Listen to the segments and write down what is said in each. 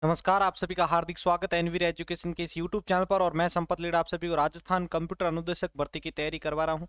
नमस्कार, आप सभी का हार्दिक स्वागत है एनवीर एजुकेशन के इस यूट्यूब चैनल पर। और मैं संपत लीड आप सभी को राजस्थान कंप्यूटर अनुदेशक भर्ती की तैयारी करवा रहा हूं,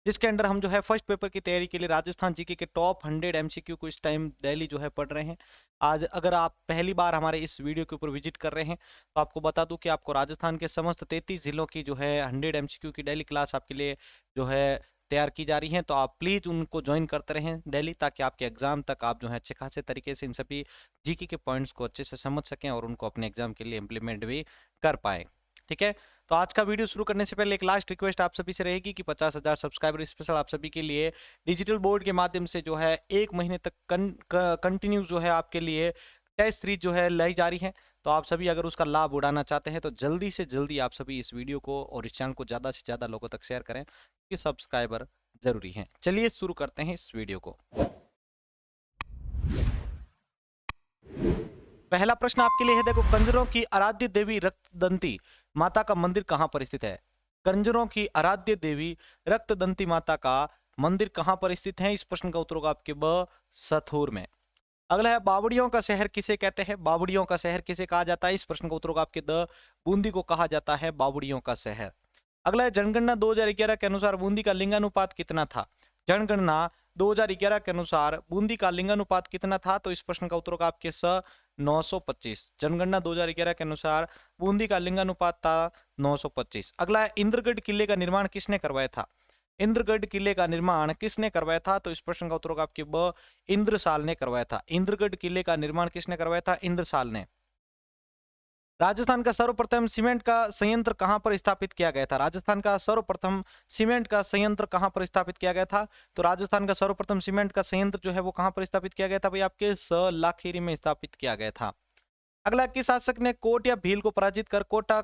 जिसके अंडर हम जो है फर्स्ट पेपर की तैयारी के लिए राजस्थान जीके के टॉप 100 एमसीक्यू को इस टाइम डेली जो है पढ़ रहे हैं। आज अगर आप पहली बार हमारे इस वीडियो के ऊपर विजिट कर रहे हैं तो आपको बता दूं कि आपको राजस्थान के समस्त 33 जिलों की जो है 100 एमसीक्यू की डेली क्लास आपके लिए जो है तैयार की जा रही हैं। तो आप प्लीज़ उनको ज्वाइन करते रहें डेली, ताकि आपके एग्जाम तक आप जो है अच्छे खासे तरीके से इन सभी जीके के पॉइंट्स को अच्छे से समझ सकें और उनको अपने एग्जाम के लिए इंप्लीमेंट भी कर पाएं। ठीक है, तो आज का वीडियो शुरू करने से पहले एक लास्ट रिक्वेस्ट आप सभी से रहेगी कि 50,000 सब्सक्राइबर स्पेशल आप सभी के लिए डिजिटल बोर्ड के माध्यम से जो है 1 महीने तक कंटिन्यू जो है आपके लिए टेस्ट सीरीज जो है लाई जा रही है। तो आप सभी अगर उसका लाभ उड़ाना चाहते हैं तो जल्दी से जल्दी आप सभी इस वीडियो को और इस चैनल को ज़्यादा से ज़्यादा लोगों तक शेयर करें, कि सब्सक्राइबर जरूरी हैं। चलिए शुरू करते हैं इस वीडियो को। पहला प्रश्न आपके लिए है, देखो, कंजरों की आराध्य देवी रक्तदंती माता का मंदिर कहां पर स्थित है? कंजरों की आराध्य देवी रक्तदंती माता का मंदिर कहां पर स्थित है? इस प्रश्न का उत्तर होगा आपके ब सथुर में। अगला है, बावड़ियों का शहर किसे कहते हैं? बावड़ियों का शहर किसे कहा जाता है? इस प्रश्न का उत्तर होगा आपके द बूंदी को कहा जाता है बावड़ियों का शहर। अगला है, जनगणना 2011 के अनुसार बूंदी का लिंगानुपात कितना था? जनगणना 2011 के अनुसार बूंदी का लिंगानुपात कितना था? तो इस प्रश्न का उत्तर होगा आपके स 925। जनगणना 2011 के अनुसार बूंदी का लिंगानुपात था 925। अगला है, इंद्रगढ़ किले का निर्माण किसने करवाया था? इंद्रगढ़ किले का निर्माण किसने करवाया था? तो इस प्रश्न का उत्तर होगा आपके ब इंद्रसाल ने करवाया था। इंद्रगढ़ किले का निर्माण किसने करवाया था? इंद्रसाल ने। राजस्थान का सर्वप्रथम सीमेंट का संयंत्र कहां पर स्थापित किया गया था? राजस्थान का सर्वप्रथम सीमेंट का संयंत्र कहां पर स्थापित किया गया था? तो राजस्थान का सर्वप्रथम सीमेंट का संयंत्र जो है वो कहां पर स्थापित किया गया था? भाई आपके लाखेरी में स्थापित किया गया था। अगला, किस शासक ने कोट या भील को पराजित कर कोटा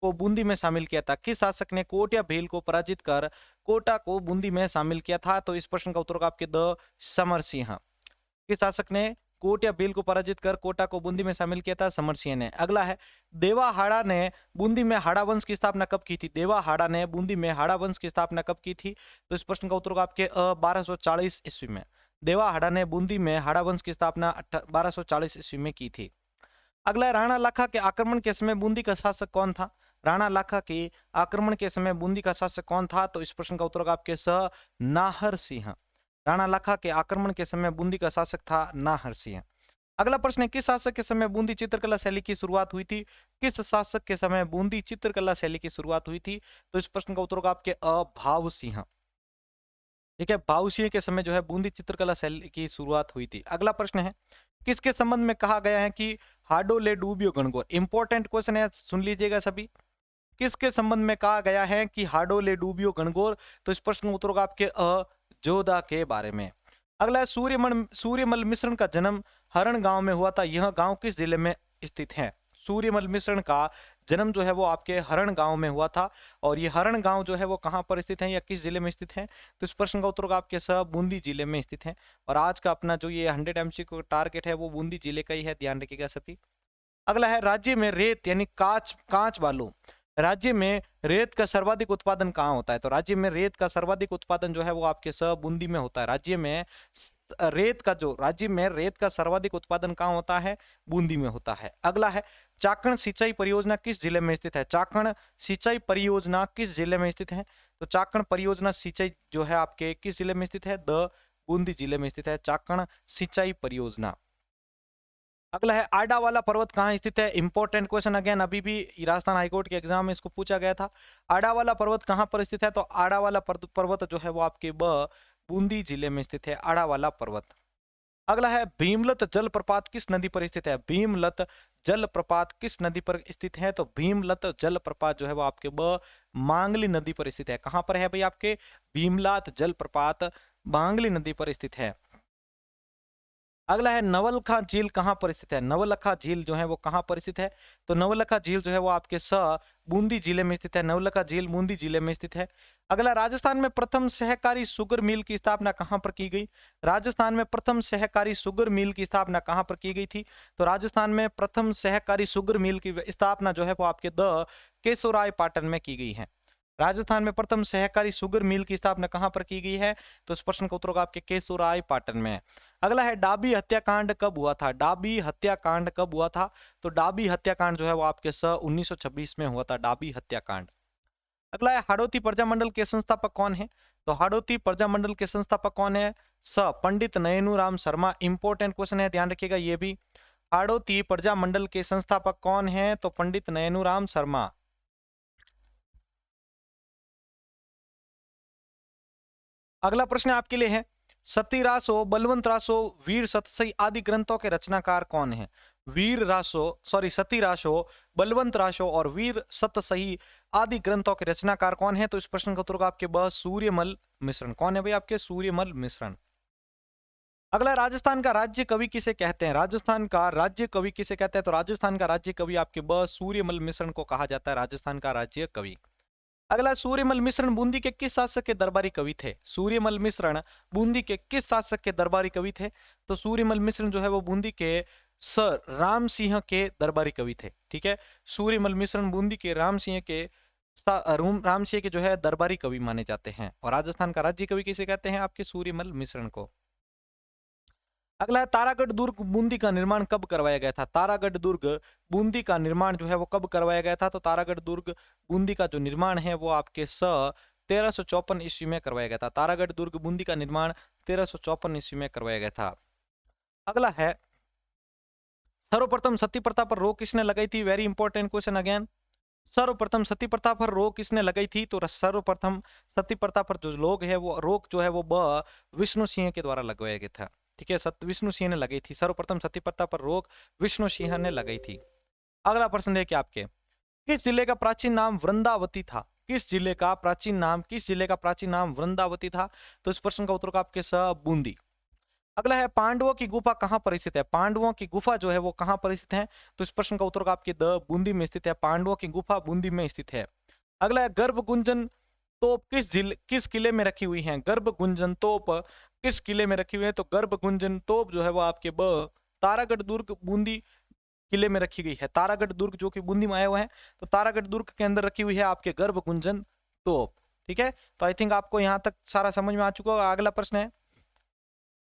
को बूंदी में शामिल किया था? किस शासक ने कोट या भील को पराजित कर कोटा को बूंदी में शामिल किया था? तो इस प्रश्न का उत्तर होगा आपके द समर सिंह। किस शासक ने कोट या भील को पराजित कर कोटा को बूंदी में शामिल किया था? समर सिंह ने। अगला है, देवा हाड़ा ने बूंदी में हाड़ा वंश की स्थापना कब की थी? देवा हाड़ा ने बूंदी में हाड़ा वंश की स्थापना कब की थी? तो इस प्रश्न का उत्तर होगा आपके 1240 ईस्वी में। देवा हाड़ा ने बूंदी में हाड़ा वंश की स्थापना 1240 ईस्वी में की थी। अगला है, राणा लाखा के आक्रमण के समय बूंदी का शासक कौन था? राणा लाखा के आक्रमण के समय बूंदी का शासक कौन था? तो इस प्रश्न का उत्तर होगा आपके स नाहर सिंह। राणा लाखा के आक्रमण के समय बूंदी का शासक था नाहर सिंह। अगला प्रश्न है, किस शासक के समय बूंदी चित्रकला शैली की शुरुआत हुई थी? किस शासक के समय बूंदी चित्रकला शैली की शुरुआत हुई थी? तो इस प्रश्न का उत्तर होगा आपके भाव सिंह। ठीक है, भाव सिंह के समय जो है बूंदी चित्रकला शैली की शुरुआत हुई थी। अगला प्रश्न है, किसके संबंध में कहा गया है कि हाडो ले डूबियो गणगौर? इंपॉर्टेंट क्वेश्चन है, सुन लीजिएगा सभी। किसके संबंध में कहा गया है कि हाडो ले डूबियो गणगौर? तो इस प्रश्न का उत्तर होगा आपके जोधा के बारे में। अगला है, सूर्यमल मिश्रण का जन्म हरण गांव में हुआ था। यह गांव किस जिले में स्थित है? सूर्यमल मिश्रण का जन्म जो है वो आपके हरण गांव में हुआ था। और ये हरण गांव जो है वो कहां पर स्थित है या किस जिले में स्थित है? तो इस प्रश्न का उत्तर होगा आपके बूंदी जिले में स्थित है। और आज का अपना जो ये 100 एमसीक्यू का टारगेट है वो बूंदी जिले का ही है, ध्यान रखिएगा सभी। अगला है, राज्य में रेत यानी कांच कांच बालू, राज्य में रेत का सर्वाधिक उत्पादन कहाँ होता है? तो राज्य में रेत का सर्वाधिक उत्पादन जो है वो आपके बूंदी में होता है। राज्य में रेत का सर्वाधिक उत्पादन कहाँ होता है? बूंदी में होता है। अगला है, चाकण सिंचाई परियोजना किस जिले में स्थित है? चाकण सिंचाई परियोजना किस जिले में स्थित है? तो चाकण परियोजना सिंचाई जो है आपके किस जिले में स्थित है? द बूंदी जिले में स्थित है चाकण सिंचाई परियोजना। अगला है, आडा वाला पर्वत कहाँ स्थित है? इंपॉर्टेंट क्वेश्चन अगेन, अभी भी राजस्थान हाईकोर्ट के एग्जाम में इसको पूछा गया था। आडा वाला पर्वत कहाँ पर स्थित है? तो आडा वाला पर्वत जो है वो आपके बूंदी जिले में स्थित है, आडा वाला पर्वत। अगला है, भीमलत जलप्रपात किस नदी पर स्थित है? भीमलत जलप्रपात किस नदी पर स्थित है? तो भीमलत जलप्रपात जो है वो आपके मांगली नदी पर स्थित है। कहां पर है भाई? आपके भीमलत जलप्रपात मांगली नदी पर स्थित है। अगला है, नवलखा झील कहां पर स्थित है? नवलखा झील जो है वो कहां पर स्थित है? तो नवलखा झील जो है वो आपके बूंदी जिले में स्थित है। नवलखा झील बूंदी जिले में स्थित है। अगला, राजस्थान में प्रथम सहकारी शुगर मिल की स्थापना कहां पर की गई? राजस्थान में प्रथम सहकारी शुगर मिल की स्थापना कहां पर की गई थी? तो राजस्थान में प्रथम सहकारी शुगर मिल की स्थापना जो है वो आपके द केशोराय पाटन में की गई है। राजस्थान में प्रथम सहकारी शुगर मिल की स्थापना कहां पर की गई है? तो इस प्रश्न का उत्तर होगा आपके केशोराय पाटन में। अगला है डाबी हत्याकांड कब हुआ था? डाबी हत्याकांड कब हुआ था? तो डाबी हत्याकांड जो है वो आपके 1926 में हुआ था, डाबी हत्याकांड। अगला है हाड़ौती प्रजामंडल के संस्थापक कौन है? तो हाड़ौती प्रजामंडल के संस्थापक कौन है? पंडित नयनूराम शर्मा। इंपॉर्टेंट क्वेश्चन है, ध्यान रखिएगा ये भी। हाड़ौती प्रजामंडल के संस्थापक कौन है? तो पंडित नयनूराम शर्मा। अगला प्रश्न आपके लिए है, सती रासो, बलवंत रासो, वीर सतसई आदि ग्रंथों के रचनाकार कौन है? सती रासो, बलवंत रासो और वीर सतसई आदि ग्रंथों के रचनाकार कौन है? तो इस प्रश्न का उत्तर होगा आपके ब सूर्यमल मिश्रण। कौन है भाई? आपके सूर्यमल मिश्रण। अगला, राजस्थान का राज्य कवि किसे कहते हैं? राजस्थान का राज्य कवि किसे कहते हैं? तो राजस्थान का राज्य कवि आपके ब सूर्यमल मिश्रण को कहा जाता है, राजस्थान का राज्य कवि। अगला, सूर्यमल मिश्रण बूंदी के किस शासक के दरबारी कवि थे? सूर्यमल मिश्रण बूंदी के किस शासक के दरबारी कवि थे? तो सूर्यमल मिश्रण जो है वो बूंदी के सर राम सिंह के दरबारी कवि थे। ठीक है, सूर्यमल मिश्रण बूंदी के राम सिंह के जो है दरबारी कवि माने जाते हैं। और राजस्थान का राज्य कवि किसे कहते हैं? आपके सूर्यमल मिश्रण को। अगला है, तारागढ़ दुर्ग बूंदी का निर्माण कब करवाया गया था? तारागढ़ दुर्ग बूंदी का निर्माण जो है वो कब करवाया गया था? तो तारागढ़ दुर्ग बूंदी का जो निर्माण है वो आपके 1354 ईस्वी में करवाया गया था। तारागढ़ दुर्ग बूंदी का निर्माण 1354 ईस्वी में करवाया गया था। अगला है, सर्वप्रथम सती प्रथा पर रोक किसने लगाई थी? Very important question again. सर्वप्रथम सती प्रथा पर रोक किसने लगाई थी? तो सर्वप्रथम सती प्रथा पर जो लोग है वो रोक जो है वो विष्णु सिंह के द्वारा लगवाया गया था। ठीक है, विष्णु सिंह ने लगाई थी। सर्वप्रथम सती प्रथा पर रोक विष्णु सिंह ने लगाई थी। अगला प्रश्न देखिए आपके, किस जिले का प्राचीन नाम वृंदावती था? किस जिले का प्राचीन नाम वृंदावती था? तो इस प्रश्न का उत्तर का आपके बूंदी। अगला है, पांडवों की गुफा कहां पर स्थित है? पांडवों की गुफा जो है वो कहां पर स्थित है? तो इस प्रश्न का उत्तर का आपके बूंदी में स्थित है। पांडवों की गुफा बूंदी में स्थित है। अगला है, गर्भ गुंजन तोप किस किले में रखी हुई है? गर्भ गुंजन तोप किस किले में रखी हुई है? तो गर्भ गुंजन तोप जो है वो आपके तारागढ़ दुर्ग बूंदी किले में रखी गई है। तारागढ़ दुर्ग जो कि बूंदी में आया हुआ है, तो तारागढ़ दुर्ग के अंदर रखी हुई है आपके गर्भ गुंजन तोप। ठीक है, तो आई थिंक आपको यहां तक सारा समझ में आ चुका होगा। अगला प्रश्न है,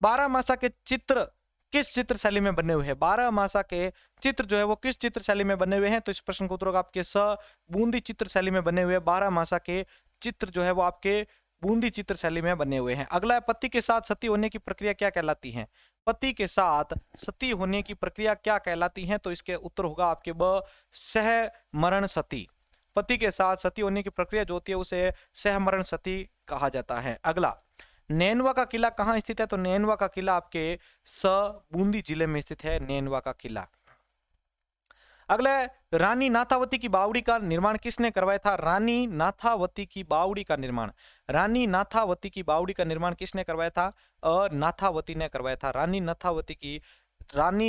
12 मासा के चित्र किस चित्रशैली में बने हुए हैं? 12 मासा के चित्र जो है वो किस चित्रशैली में बने हुए हैं? तो इस प्रश्न को उत्तर होगा आपके बूंदी चित्रशैली में बने हुए 12 मासा के चित्र जो है वो आपके बूंदी चित्रशैली में बने हुए हैं। अगला है, पति के साथ सती होने की प्रक्रिया क्या कहलाती है? पति के साथ सती होने की प्रक्रिया क्या कहलाती है? तो इसके उत्तर होगा आपके सहमरण सती। पति के साथ सती होने की प्रक्रिया जो होती है उसे सहमरण सती कहा जाता है। अगला, नैनवा का किला कहाँ स्थित है? तो नैनवा का किला आपके बूंदी जिले में स्थित है, नैनवा का किला। अगला है, रानी नाथावती की बावड़ी का निर्माण किसने करवाया था? रानी नाथावती की बावड़ी का निर्माण किसने करवाया था? नाथावती ने करवाया था। रानी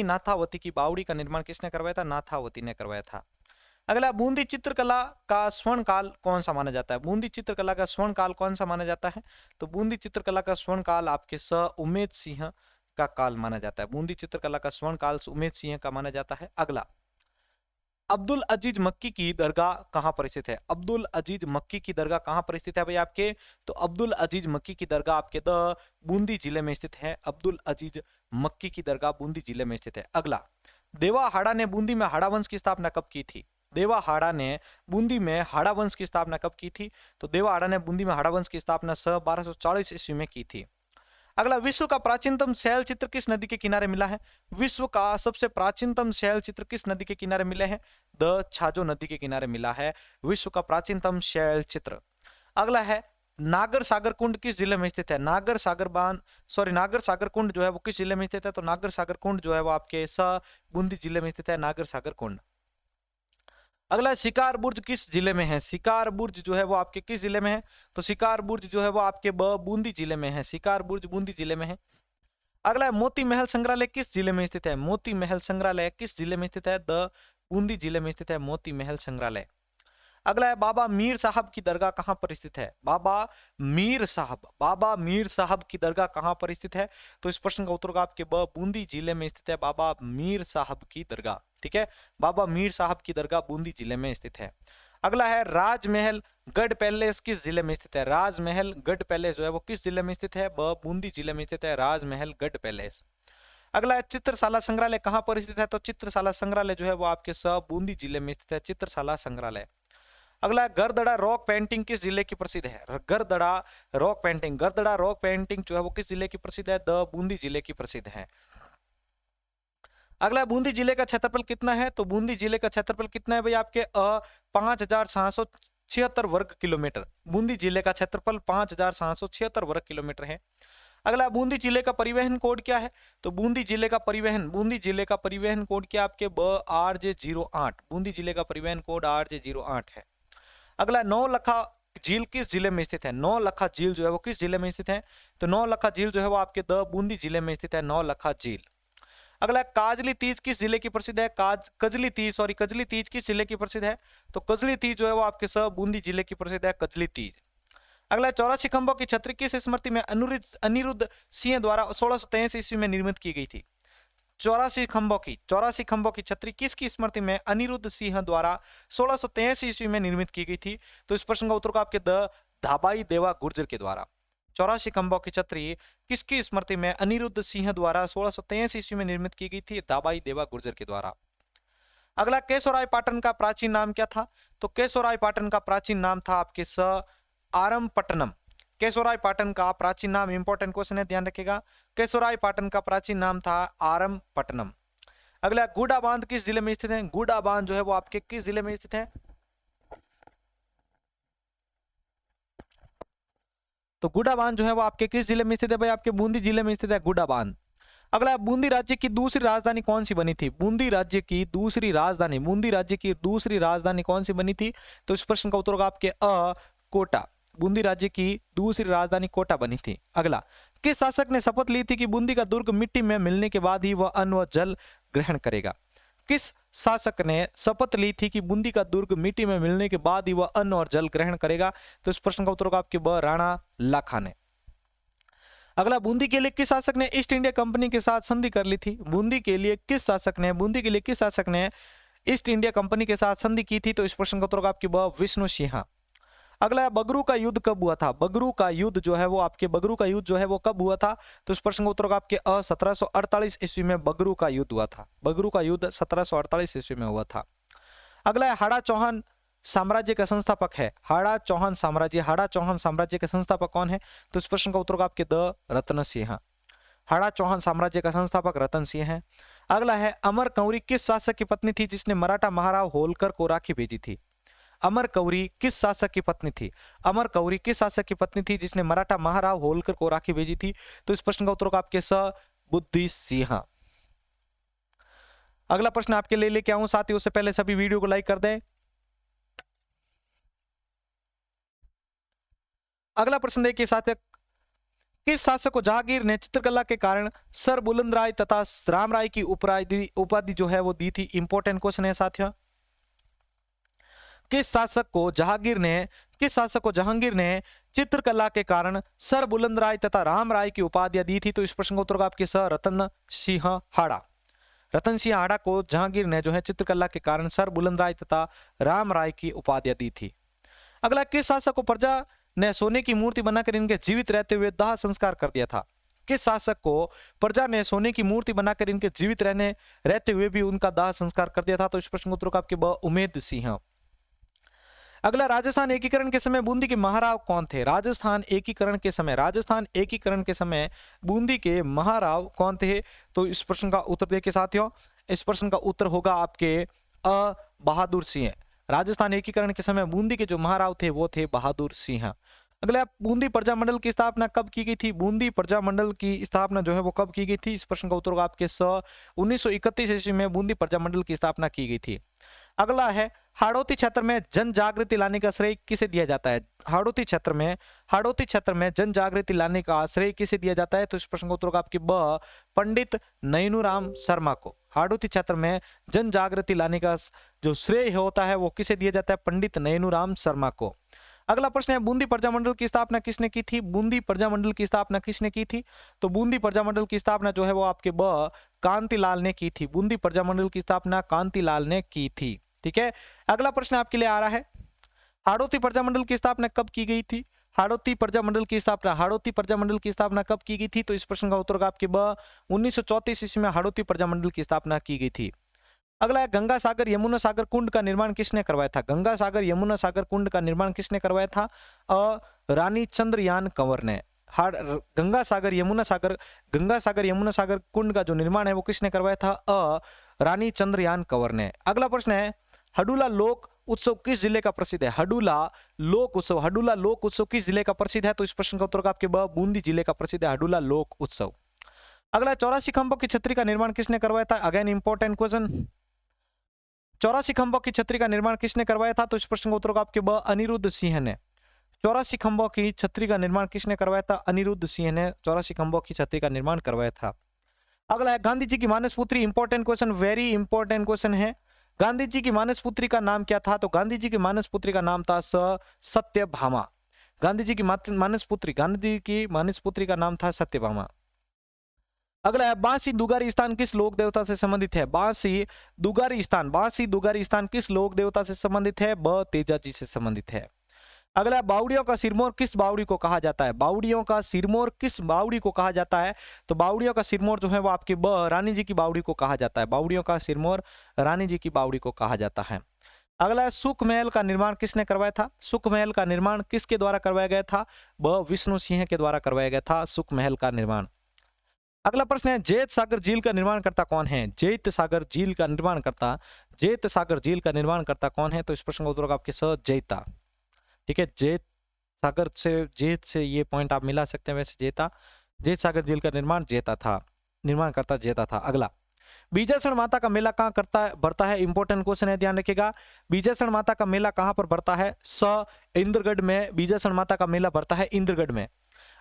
नाथावती की बावड़ी का निर्माण किसने करवाया था? नाथावती ने करवाया था। अगला, बूंदी चित्रकला का स्वर्ण काल कौन सा माना जाता है? बूंदी चित्रकला का स्वर्ण काल कौन सा माना जाता है? तो बूंदी चित्रकला का स्वर्ण काल आपके उमेद सिंह का काल माना जाता है। बूंदी चित्रकला का स्वर्ण काल उमेद सिंह का माना जाता है। अगला, अब्दुल अजीज मक्की की दरगाह कहां पर स्थित है? अब्दुल अजीज मक्की की दरगाह कहां पर स्थित है भाई आपके? तो अब्दुल अजीज मक्की की दरगाह आपके बूंदी जिले में स्थित है। अब्दुल अजीज मक्की की दरगाह बूंदी जिले में स्थित है। अगला, देवा हाड़ा ने बूंदी में हाड़ा वंश की स्थापना कब की थी? देवा हाड़ा ने बूंदी में हाड़ा वंश की स्थापना कब की थी? तो देवा हाड़ा ने बूंदी में हाड़ा वंश की स्थापना 1240 ईस्वी में की थी। अगला, विश्व का प्राचीनतम शैल चित्र किस नदी के किनारे मिला है? विश्व का सबसे प्राचीनतम शैल चित्र किस नदी के किनारे मिले हैं? छाजो नदी के किनारे मिला है विश्व का प्राचीनतम शैल चित्र। अगला है, नागर सागर कुंड किस जिले में स्थित है? नागर सागर कुंड जो है वो किस जिले में स्थित है? तो नागर सागर कुंड जो है वो आपके बूंदी जिले में स्थित है, नागर सागर कुंड। अगला, शिकार बुर्ज किस जिले में है? शिकार बुर्ज जो है वो आपके किस जिले में है? तो शिकार बुर्ज जो है वो आपके बूंदी जिले में है। शिकार बुर्ज बूंदी जिले में है। अगला, मोती महल संग्रहालय किस जिले में स्थित है? मोती महल संग्रहालय किस जिले में स्थित है? बूंदी जिले में स्थित है मोती महल संग्रहालय। अगला है, बाबा मीर साहब की दरगाह कहां पर स्थित है? बाबा मीर साहब की दरगाह कहां पर स्थित है? तो इस प्रश्न का उत्तर होगा आपके बूंदी जिले में स्थित है बाबा मीर साहब की दरगाह। ठीक है, बाबा मीर साहब की दरगाह बूंदी जिले में स्थित है। अगला है, राजमहल गढ़ पैलेस किस जिले में स्थित है? राजमहल गढ़ पैलेस जो है वो किस जिले में स्थित है? बूंदी जिले में स्थित है राजमहल गढ़ पैलेस। अगला है चित्रशाला संग्रहालय कहाँ पर स्थित है? तो चित्रशाला संग्रहालय जो है वो आपके बूंदी जिले में स्थित है, चित्रशाला संग्रहालय। अगला है गरदड़ा रॉक पेंटिंग किस जिले की प्रसिद्ध है? गरदड़ा रॉक पेंटिंग, गरदड़ा रॉक पेंटिंग जो है वो किस जिले की प्रसिद्ध है? द बूंदी जिले की प्रसिद्ध है। अगला बूंदी जिले का क्षेत्रफल कितना है? तो बूंदी जिले का क्षेत्रफल कितना है भाई? आपके 5776 वर्ग किलोमीटर। बूंदी जिले का क्षेत्रफल 5776 वर्ग किलोमीटर है। अगला बूंदी जिले का परिवहन कोड क्या है? तो बूंदी जिले का परिवहन कोड क्या आपके RJ08। बूंदी जिले का परिवहन कोड RJ08 है। अगला नौलखा झील किस जिले में स्थित है? नौलखा झील जो है वो किस जिले में स्थित है? तो नौलखा झील जो है वो आपके द बूंदी जिले में स्थित है, नौलखा झील। अगला काजली तीज किस जिले की प्रसिद्ध है? कजली तीज किस जिले की प्रसिद्ध है? तो कजली तीज जो है वो आपके बूंदी जिले की प्रसिद्ध है, कजली तीज। अगला 84 खंभों की छतरी किस स्मृति में अनिरुद्ध सिंह द्वारा 1683 ईस्वी में निर्मित की गई थी? 84 खंभों की छतरी किसकी स्मृति में अनिरुद्ध सिंह द्वारा 1683 ईस्वी में निर्मित की गई थी? तो इस प्रश्न का उत्तर का आपके द धाबाई देवा गुर्जर के द्वारा। 84 खंभों की छतरी किसकी स्मृति में अनिरुद्ध सिंह द्वारा 1683 ईस्वी में निर्मित की गई थी? धाबाई देवा गुर्जर के द्वारा। अगला केशवराय पाटन का प्राचीन नाम क्या था? तो केशवराय पाटन का प्राचीन नाम था आपके आरमपट्टनम। केशवराय पाटन का प्राचीन नाम, इंपॉर्टेंट क्वेश्चन है, ध्यान रखिएगा। केशवराय पाटन का प्राचीन नाम था आरमपट्टनम। अगला गुडा बांध किस जिले में स्थित है? गुडा बांध जो है वो आपके किस जिले में स्थित है? तो गुडा बांध जो है वो आपके किस जिले में स्थित है भाई? आपके बूंदी जिले में स्थित है गुडा बांध। अगला बूंदी राज्य की दूसरी राजधानी कौन सी बनी थी? बूंदी राज्य की दूसरी राजधानी कौन सी बनी थी? तो इस प्रश्न का उत्तर होगा आपके कोटा। बूंदी राज्य की दूसरी राजधानी कोटा बनी थी। अगला किस शासक ने शपथ ली थी कि बूंदी का दुर्ग मिट्टी में मिलने के बाद ही वह अन्न व जल ग्रहण करेगा? किस शासक ने शपथ ली थी कि बूंदी का दुर्ग मिट्टी में मिलने के बाद ही वह अन्न और जल ग्रहण करेगा? तो इस प्रश्न का उत्तर होगा आपके राणा लाखा ने। अगला बूंदी के लिए किस शासक ने ईस्ट इंडिया कंपनी के साथ संधि कर ली थी? बूंदी के लिए किस शासक ने ईस्ट इंडिया कंपनी के साथ संधि की थी? तो इस प्रश्न का उत्तर होगा आपके विष्णु सिंह। अगला बगरू का युद्ध कब हुआ था? बगरू का युद्ध जो है वो कब हुआ था? तो इस प्रश्न का उत्तर होगा आपके 1748 ईस्वी में बगरू का युद्ध हुआ था। बगरू का युद्ध 1748 ईस्वी में हुआ था। अगला है हाड़ा चौहान साम्राज्य का संस्थापक है। हाड़ा चौहान साम्राज्य के संस्थापक कौन है? तो इस प्रश्न का उत्तर होगा आपके द रतन सिंह। हाड़ा चौहान साम्राज्य का संस्थापक रतन सिंह है। अगला है अमर कंवरी किस शासक की पत्नी थी जिसने मराठा महाराव होलकर को राखी भेजी थी? अमर कंवरी किस शासक की पत्नी थी जिसने मराठा महाराव होलकर को राखी भेजी थी? तो इस प्रश्न का उत्तर होगा आपके बुद्धि सिंह। अगला प्रश्न आपके लिए लेके आऊं साथियों, उससे पहले सभी वीडियो को लाइक कर दें। अगला प्रश्न देखिए साथियों, किस शासक को जहांगीर ने चित्रकला के कारण सर बुलंद राय तथा राम राय की उपाधि जो है वो दी थी? इंपॉर्टेंट क्वेश्चन है साथियों। किस शासक को जहांगीर ने चित्रकला के कारण सर बुलंद राय तथा राम राय की उपाधियां दी थी? तो इस प्रश्न का उत्तर होगा आपके रतन सिंह हाड़ा। रतन सिंह हाड़ा को जहांगीर ने जो है चित्रकला के कारण सर बुलंद राय तथा राम राय की उपाधियां दी थी। अगला किस शासक को प्रजा ने सोने की मूर्ति बनाकर इनके जीवित रहते हुए दाह संस्कार कर दिया था? किस शासक को प्रजा ने सोने की मूर्ति बनाकर इनके जीवित रहते हुए भी उनका दाह संस्कार कर दिया था? तो इस प्रश्न का उत्तर होगा आपके उमेद सिंह। अगला राजस्थान एकीकरण के समय बूंदी के महाराव कौन थे? राजस्थान एकीकरण के समय बूंदी के महाराव कौन थे? तो इस प्रश्न का उत्तर देखिए साथियों, इस प्रश्न का उत्तर होगा आपके बहादुर सिंह। राजस्थान एकीकरण के समय बूंदी के जो महाराव थे वो थे बहादुर सिंह। अगला बूंदी प्रजामंडल की स्थापना कब की गई थी? बूंदी प्रजामंडल की स्थापना जो है वो कब की गई थी? इस प्रश्न का उत्तर होगा आपके 1931 ईस्वी में बूंदी प्रजामंडल की स्थापना की गई थी। अगला है हाड़ौती क्षेत्र में जन जागृति लाने का श्रेय किसे दिया जाता है? हाड़ौती क्षेत्र में जन जागृति लाने का श्रेय किसे दिया जाता है? तो इस प्रश्न का उत्तर होगा आपके पंडित नैनूराम शर्मा को। हाड़ौती क्षेत्र में जन जागृति लाने का जो श्रेय होता है वो किसे दिया जाता है? पंडित नैनूराम शर्मा को। अगला प्रश्न है बूंदी प्रजामंडल की स्थापना किसने की थी? बूंदी प्रजामंडल की स्थापना किसने की थी? तो बूंदी प्रजामंडल की स्थापना जो है वो आपके कांतिलाल ने की थी। बूंदी प्रजामंडल की स्थापना कांतिलाल ने की थी। ठीक है, अगला प्रश्न आपके लिए आ रहा है, हाड़ौती प्रजामंडल की स्थापना कब की गई थी? हाड़ौती प्रजामंडल की स्थापना, हाड़ौती प्रजामंडल की स्थापना कब की गई थी? तो इस प्रश्न का उत्तर होगा आपके ब 1934 ईस्वी में हाड़ौती प्रजामंडल की स्थापना की गई थी। अगला है गंगा सागर यमुना सागर कुंड का निर्माण किसने करवाया था? गंगा सागर यमुना सागर कुंड का निर्माण किसने करवाया था? रानी चंद्रयान कंवर ने। गंगा सागर यमुना सागर कुंड का जो निर्माण है वो किसने करवाया था? रानी चंद्रयान कंवर ने। अगला प्रश्न है हडूला लोक उत्सव किस जिले का प्रसिद्ध है? हडूला लोक उत्सव किस जिले का प्रसिद्ध है? तो इस प्रश्न का उत्तर आपके ब बूंदी जिले का प्रसिद्ध है हडूला लोक उत्सव। अगला 84 खंभों की छतरी का निर्माण किसने करवाया था? Again important question. 84 खंभों की छतरी का निर्माण किसने करवाया था? तो इस प्रश्न का उत्तर होगा आपके ब अनिरुद्ध सिंह ने। 84 खंभों की छतरी का निर्माण किसने करवाया था? अनिरुद्ध सिंह ने 84 खंभों की छतरी का निर्माण करवाया था। अगला है गांधी जी की मानस पुत्री, important question, very important question है। गांधी जी की मानस पुत्री का नाम क्या था? तो गांधी जी की मानस पुत्री का नाम था सत्यभामा। गांधी जी की मानस पुत्री का नाम था सत्यभामा। अगला है बांसी दुगारी स्थान किस लोक देवता से संबंधित है? बांसी दुगारी स्थान किस लोक देवता से संबंधित है? ब तेजा जी से संबंधित है। अगला बावड़ियों का सिरमौर किस बावड़ी को कहा जाता है? बावड़ियों का सिरमौर किस बावड़ी को कहा जाता है? तो बावड़ियों का सिरमौर जो है वो आपके ब रानी जी की बावड़ी को कहा जाता है। बावड़ियों का सिरमौर रानी जी की बावड़ी को कहा जाता है। अगला सुख महल का निर्माण किसने करवाया था? सुख महल का निर्माण किसके द्वारा करवाया गया था? ब विष्णु सिंह के द्वारा करवाया गया था सुख महल का निर्माण। अगला प्रश्न है जैत सागर झील का निर्माणकर्ता कौन है? जैत सागर झील का निर्माणकर्ता कौन है? तो इस प्रश्न का उत्तर होगा आपके जैता। ठीक है, जैत से ये पॉइंट आप मिला सकते हैं। वैसे जैत सागर झील का निर्माणकर्ता जेता था। अगला बीजासण माता का मेला कहाँ बढ़ता है? इंपॉर्टेंट क्वेश्चन है, ध्यान रखिएगा। बीजासण माता का मेला कहाँ पर बढ़ता है? इंद्रगढ़ में बीजासण माता का मेला बढ़ता है, इंद्रगढ़ में।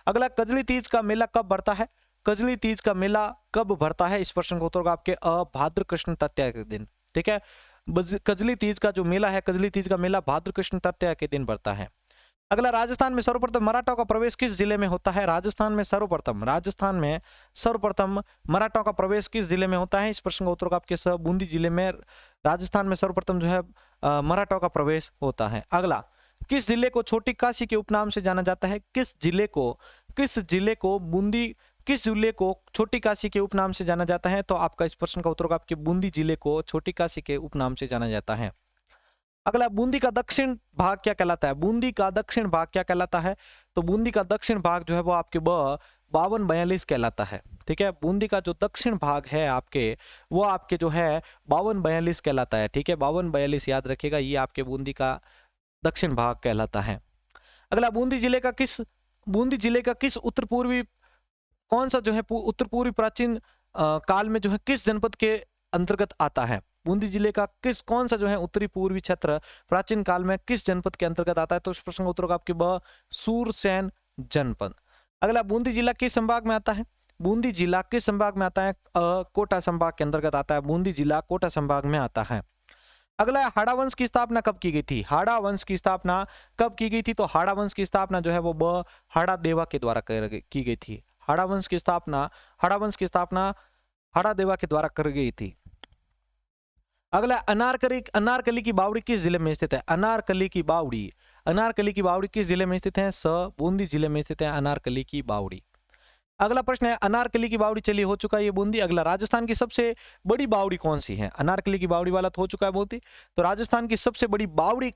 अगला कजली तीज का मेला कब बढ़ता है? कजली तीज का मेला कब बढ़ता है? इस प्रश्न का उत्तर होगा आपके भाद्र कृष्ण तृतीया के दिन। ठीक है, कजली तीज का जो मेला है, कजली तीज का मेला भाद्र कृष्ण तृतीया के दिन बढ़ता है। अगला राजस्थान में सर्वप्रथम मराठाओं का प्रवेश किस जिले में होता है? राजस्थान में सर्वप्रथम मराठाओं का प्रवेश किस जिले में होता है? इस प्रश्न का उत्तर होगा आपके बूंदी जिले में। राजस्थान में सर्वप्रथम जो है मराठाओं का प्रवेश होता है। अगला किस जिले को छोटी काशी के उपनाम से जाना जाता है? किस जिले को छोटी काशी के उपनाम से जाना जाता है? तो आपका इस प्रश्न का उत्तर होगा आपके बूंदी जिले को छोटी काशी के उपनाम से जाना जाता है। अगला बूंदी का दक्षिण भाग क्या कहलाता है? तो बूंदी का दक्षिण भाग जो है वो आपके 5242 कहलाता है। ठीक है, बूंदी का जो दक्षिण भाग है आपके वो आपके जो है 5242 कहलाता है। ठीक है, 5242 याद रखिएगा, ये आपके बूंदी का दक्षिण भाग कहलाता है। अगला बूंदी जिले का किस उत्तर पूर्वी कौन सा जो है उत्तर पूर्वी प्राचीन काल में जो है किस जनपद के अंतर्गत आता है? बूंदी जिले का कौन सा जो है उत्तरी पूर्वी क्षेत्र प्राचीन काल में किस जनपद के अंतर्गत आता है? तो इस प्रश्न का उत्तर होगा आपके सूरसैन जनपद। अगला बूंदी जिला किस संभाग में आता है? बूंदी जिला किस संभाग में आता है? कोटा संभाग के अंतर्गत आता है। बूंदी जिला कोटा संभाग में आता है। अगला हाड़ा वंश की स्थापना कब की गई थी? हाड़ा वंश की स्थापना कब की गई थी? तो हाड़ा वंश की स्थापना जो है वो हाड़ा देवा के द्वारा की गई थी। हाड़ा वंश की स्थापना हाड़ा देवा के द्वारा कर गई थी। अगला अनारकली की बावड़ी किस जिले में स्थित है? अनारकली की बावड़ी किस जिले में स्थित है? बूंदी जिले में स्थित है अनारकली की बावड़ी। अगला प्रश्न है अनारकली की बावड़ी, चलिए हो चुका है ये बूंदी। अगला राजस्थान की सबसे बड़ी बावड़ी कौन सी है? अनारकली की बावड़ी वाला तो हो चुका है बूंदी, तो राजस्थान की सबसे बड़ी बावड़ी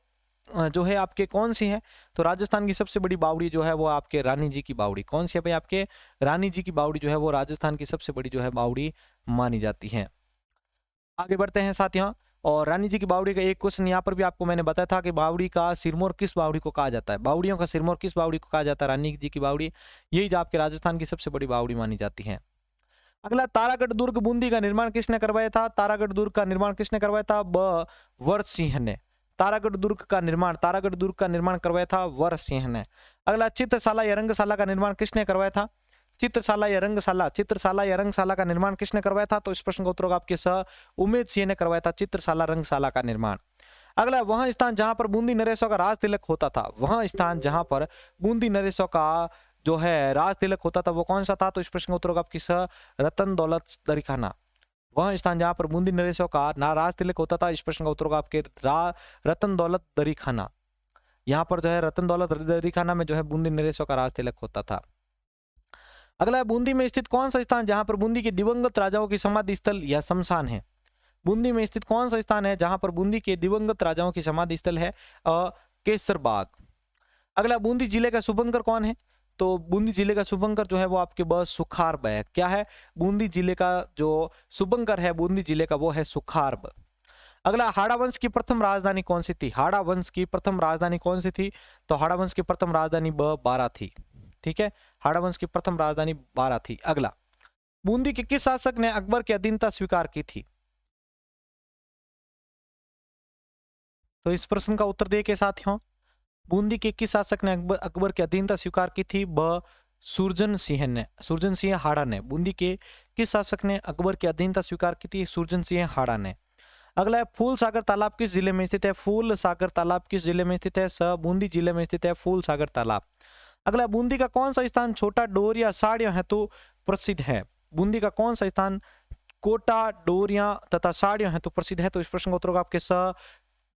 जो है आपके कौन सी है? तो राजस्थान की सबसे बड़ी बावड़ी जो है वो आपके रानी जी की बावड़ी। कौन सी है भाई? आपके रानी जी की बावड़ी जो है वो राजस्थान की सबसे बड़ी जो है बावड़ी मानी जाती है। आगे बढ़ते हैं साथियों, और रानी जी की बावड़ी का एक क्वेश्चन यहाँ पर भी आपको मैंने बताया था कि बावड़ी का सिरमौर किस बावड़ी को कहा जाता है? बावड़ियों का सिरमौर किस बावड़ी को कहा जाता है? रानी जी की बावड़ी, यही जो आपके राजस्थान की सबसे बड़ी बावड़ी मानी जाती है। अगला तारागढ़ दुर्ग बूंदी का निर्माण किसने करवाया था? तारागढ़ दुर्ग का निर्माण किसने करवाया था? वर सिंह ने। तारागढ़ दुर्ग का निर्माण करवाया था वर सिंह ने। अगला चित्रशाला या रंगशाला का निर्माण किसने करवाया था? चित्रशाला या रंगशाला का निर्माण किसने करवाया था? तो इस प्रश्न का उत्तर होगा आपके उमेद सिंह ने करवाया था चित्रशाला रंगशाला का निर्माण। अगला वह स्थान जहां पर बूंदी नरेशों का राज तिलक होता था, वह स्थान जहां पर बूंदी नरेशों का जो है राज तिलक होता था वो कौन सा था? तो इस प्रश्न का उत्तर होगा आपकी रतन दौलत दरीखाना। वह स्थान जहां पर बूंदी नरेशों का राज तिलक होता था, इस प्रश्न का उत्तर होगा आपके रतन दौलत दरीखाना। यहाँ पर जो है रतन दौलत दरी खाना में जो है बूंदी नरेशों का राज तिलक होता था। अगला है बूंदी में स्थित कौन सा स्थान जहां पर बूंदी के दिवंगत राजाओं की समाधि स्थल या शमशान है? बूंदी में स्थित कौन सा स्थान है जहां पर बूंदी के दिवंगत राजाओं की समाधि स्थल है? केसर बाग। अगला बूंदी जिले का शुभंकर कौन है? तो बूंदी जिले का शुभंकर जो है वो आपके बस सुखारब है। क्या है? बूंदी जिले का जो शुभंकर है बूंदी जिले का वो है सुखारब। अगला हाड़ा वंश की प्रथम राजधानी कौन सी थी? हाड़ा वंश की प्रथम राजधानी कौन सी थी? तो हाड़ा वंश की प्रथम राजधानी बारा थी। ठीक है, हाड़ा वंश की प्रथम राजधानी बारा थी। अगला, बूंदी के किस शासक ने अकबर की अधीनता स्वीकार की थी? तो इस प्रश्न का उत्तर देखिए साथियों, बूंदी के किस शासक ने अकबर की अधीनता स्वीकार की थी? सुरजन सिंह ने, सुरजन सिंह हाड़ा ने। बूंदी के किस शासक ने अकबर की अधीनता स्वीकार की थी? सुरजन सिंह हाड़ा ने। अगला है फूल सागर तालाब किस जिले में स्थित है? फूल सागर तालाब किस जिले में स्थित है? बूंदी जिले में स्थित है फूल सागर तालाब। अगला, बूंदी का कौन सा स्थान छोटा डोरिया साड़ियों हेतु प्रसिद्ध है? बूंदी का कौन सा स्थान कोटा डोरिया तथा साड़ियों हेतु प्रसिद्ध है? तो इस प्रश्न का उत्तर होगा आपके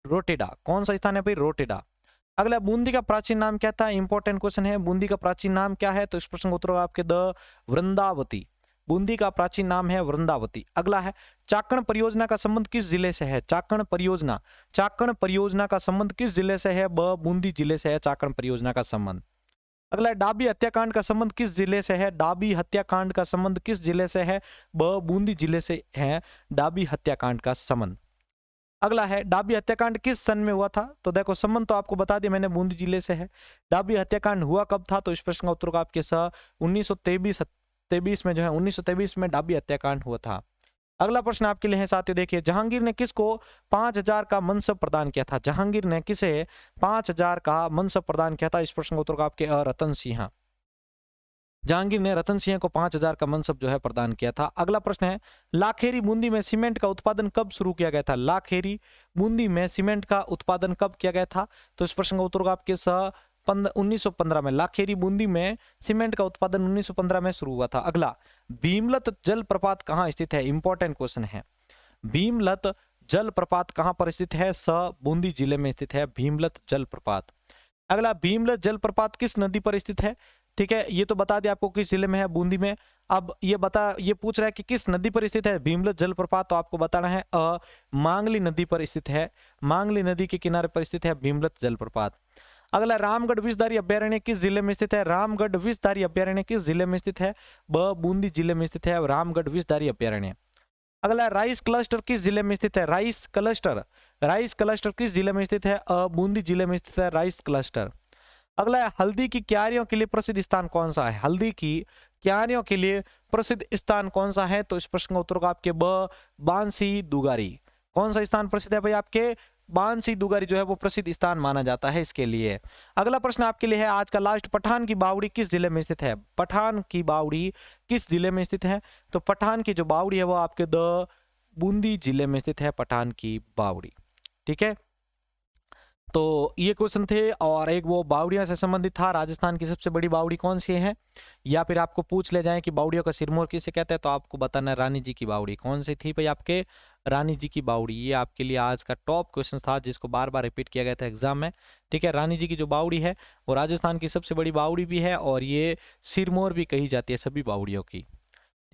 रोटेडा। कौन सा स्थान है भाई? रोटेडा। अगला, बूंदी का प्राचीन नाम क्या था? इंपॉर्टेंट क्वेश्चन है, बूंदी का प्राचीन नाम क्या है? तो इस प्रश्न का उत्तर होगा आपके वृंदावती। बूंदी का प्राचीन नाम है वृंदावती। अगला है, चाकण परियोजना का संबंध किस जिले से है? चाकण परियोजना, चाकण परियोजना का संबंध किस जिले से है? बूंदी जिले से है चाकण परियोजना का संबंध। अगला, डाबी हत्याकांड का संबंध किस जिले से है? डाबी हत्याकांड का संबंध किस जिले से है? बूंदी जिले से है डाबी हत्याकांड का संबंध। अगला है, डाबी हत्याकांड किस सन में हुआ था? तो देखो संबंध तो आपको बता दिया मैंने, बूंदी जिले से है। डाबी हत्याकांड हुआ कब था? तो इस प्रश्न का उत्तर होगा आपके 1923 में जो है 1923 में डाबी हत्याकांड हुआ था। अगला प्रश्न आपके लिए है साथियों, देखिए, जहांगीर ने किसको 5000 का मनसब प्रदान किया था? जहांगीर ने किसे 5000 का मनसब प्रदान किया था? इस प्रश्न का उत्तर होगा आपके रतन सिंह। जहांगीर ने रतन सिंह को 5000 का मनसब जो है प्रदान किया था। अगला प्रश्न है, लाखेरी बूंदी में सीमेंट का उत्पादन कब शुरू किया गया था? लाखेरी बूंदी में सीमेंट का उत्पादन कब किया गया था? तो इस प्रश्न का उत्तर होगा आपके 1915 में। लाखेरी बूंदी में सीमेंट का उत्पादन 1915 में शुरू हुआ था। अगला, भीमलत जलप्रपात कहाँ स्थित है? इंपॉर्टेंट क्वेश्चन है, भीमलत जलप्रपात कहाँ पर स्थित है? बूंदी जिले में स्थित है भीमलत जलप्रपात। अगला, भीमलत जलप्रपात किस नदी पर स्थित है? ठीक है, ये तो बता दिया आपको किस जिले में है, बूंदी में। अब ये पूछ रहा है कि किस नदी पर स्थित है भीमलत जलप्रपात, तो आपको बताना है मांगली नदी पर स्थित है। मांगली नदी के किनारे पर स्थित है भीमलत जलप्रपात। अगला, रामगढ़ विषधारी अभ्यारण्य किस जिले में स्थित है? रामगढ़ विषधारी अभ्यारण्य किस जिले में स्थित है? बूंदी जिले में स्थित है रामगढ़ विषधारी अभ्यारण्य। अगला, राइस क्लस्टर किस जिले में स्थित है? राइस क्लस्टर किस जिले में स्थित है? बूंदी जिले में स्थित है राइस क्लस्टर। अगला, हल्दी की क्यारियों के लिए प्रसिद्ध स्थान कौन सा है? हल्दी की क्यारियों के लिए प्रसिद्ध स्थान कौन सा है? तो इस प्रश्न का उत्तर होगा आपके बांसी दुगारी। कौन सा स्थान प्रसिद्ध है भाई? आपके बांसी दुगारी जो है वो प्रसिद्ध स्थान माना जाता है इसके लिए। अगला प्रश्न आपके लिए है आज का लास्ट, पठान की बावड़ी किस जिले में स्थित है? पठान की बावड़ी किस जिले में स्थित है? तो पठान की जो बावड़ी है वो आपके बूंदी जिले में स्थित है पठान की बावड़ी। ठीक है, तो ये क्वेश्चन थे, और एक वो बावड़िया से संबंधित था, राजस्थान की सबसे बड़ी बावड़ी कौन सी है, या फिर आपको पूछ ले जाए कि बावड़ियों का सिरमौर किसे कहते हैं, तो आपको बताना है रानी जी की बावड़ी कौन सी थी भाई? आपके रानी जी की बावड़ी। ये आपके लिए आज का टॉप क्वेश्चन था जिसको बार बार रिपीट किया गया था एग्जाम में। ठीक है, रानी जी की जो बावड़ी है वो राजस्थान की सबसे बड़ी बावड़ी भी है, और ये सिरमौर भी कही जाती है सभी बावड़ियों की।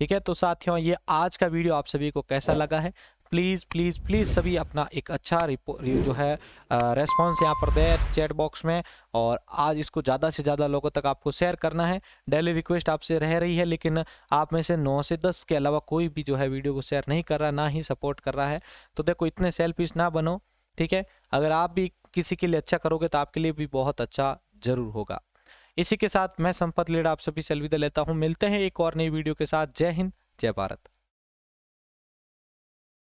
ठीक है, तो साथियों ये आज का वीडियो आप सभी को कैसा लगा है? प्लीज़ प्लीज़ प्लीज़ सभी अपना एक अच्छा जो है रेस्पॉन्स यहाँ पर दे चैट बॉक्स में, और आज इसको ज़्यादा से ज़्यादा लोगों तक आपको शेयर करना है। डेली रिक्वेस्ट आपसे रह रही है, लेकिन आप में से 9 से 10 के अलावा कोई भी जो है वीडियो को शेयर नहीं कर रहा, ना ही सपोर्ट कर रहा है। तो देखो, इतने सेल्फिश ना बनो। ठीक है, अगर आप भी किसी के लिए अच्छा करोगे तो आपके लिए भी बहुत अच्छा जरूर होगा। इसी के साथ मैं संपत लीड़ा आप सभी से अलविदा लेता हूँ। मिलते हैं एक और नई वीडियो के साथ। जय हिंद, जय भारत।